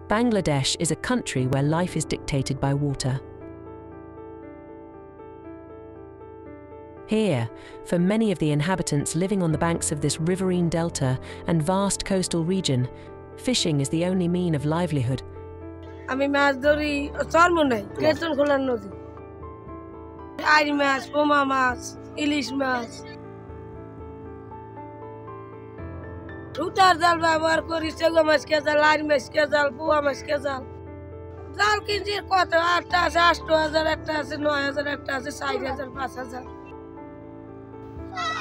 Bangladesh is a country where life is dictated by water. Here, for many of the inhabitants living on the banks of this riverine delta and vast coastal region, fishing is the only mean of livelihood. আমি মাছ ধরি চর্ম নাই কেতন খোলার নদী আইড় মাছ পোমা মাছ ইলিশ মাছ rotor জাল ব্যবহার করি চেগো মাছ কেজাল আইড় মাছ কেজাল পোয়া মাছ কেজাল জাল কিনছি কত 8টা আছে 8,000 একটা আছে 9,000 একটা আছে 4,000 5,000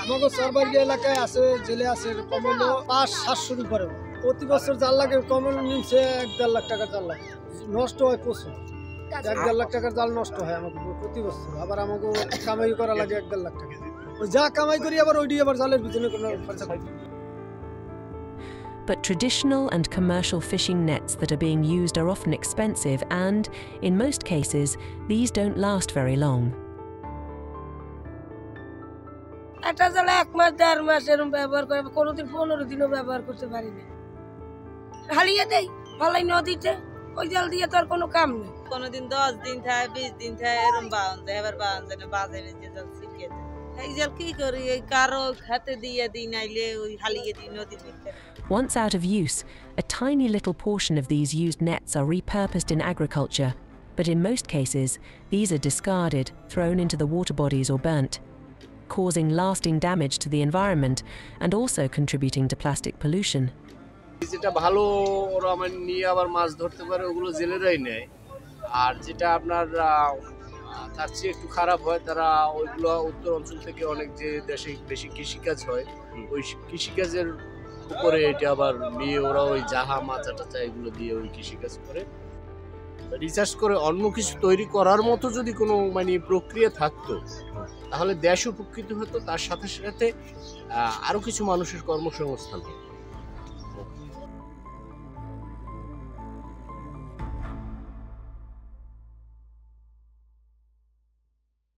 আমাগো সরবারি এলাকায় আছে জেলে আছে কমলো 500-700 উপরে প্রতি বছর জাল লাগে কমলো নিচে 1.5 লাখ টাকা জাল লাগে নষ্ট হয় প্রচুর 1.5 লাখ টাকার জাল নষ্ট হয় আমাকে প্রতি বছর আবার আমাকে কামাই করা লাগে 1.5 লাখ টাকা ওই যা কামাই করি আবার ওইডি আবার জালের পিছনে কোনো খরচা করি But traditional and commercial fishing nets that are being used are often expensive and, in most cases, these don't last very long. একটা জাল 1 মাস 1.5 মাস এরকম ব্যবহার করে কোনোদিন 15 দিনও ব্যবহার করতে পারি না হালিয়ে দেই ভালাই নদীতে ওই জাল দিয়ে তোর কোনো কাম নেই কোনোদিন 10 দিন থাকে 20 দিন থাকে এরকম বাউন দেয় এবার বাউন দেয় না বাজারে যে জাল শিখিয়ে দেয় এই জাল কি করি এই কারো খেতে দিয়ে দিই নাইলে ওই হালিয়ে দিই নদীতে Once out of use, a tiny little portion of these used nets are repurposed in agriculture, but in most cases, these are discarded, thrown into the water bodies or burnt, causing lasting damage to the environment and also contributing to plastic pollution. যেটা ভালো ওরা মানে নিয়ে আবার মাছ ধরতে পারে ওগুলো জেলেরাই নেয় আর যেটা আপনার তার চেয়ে একটু খারাপ হয় তারা ওইগুলো উত্তর অঞ্চল থেকে অনেক যে দেশে বেশি কৃষিকাজ হয় ওই কৃষিকাজের উপরে এটা আবার নিয়ে ওরা ওই জাহা মাছা টাচা এগুলো দিয়ে ওই কৃষিকাজ করে রিসার্চ করে অন্য কিছু তৈরি করার মতো যদি কোনো মানে প্রক্রিয়া থাকতো তাহলে দেশ উপকৃত হতো তার সাথে সাথে আরো কিছু মানুষের কর্মসংস্থান হতো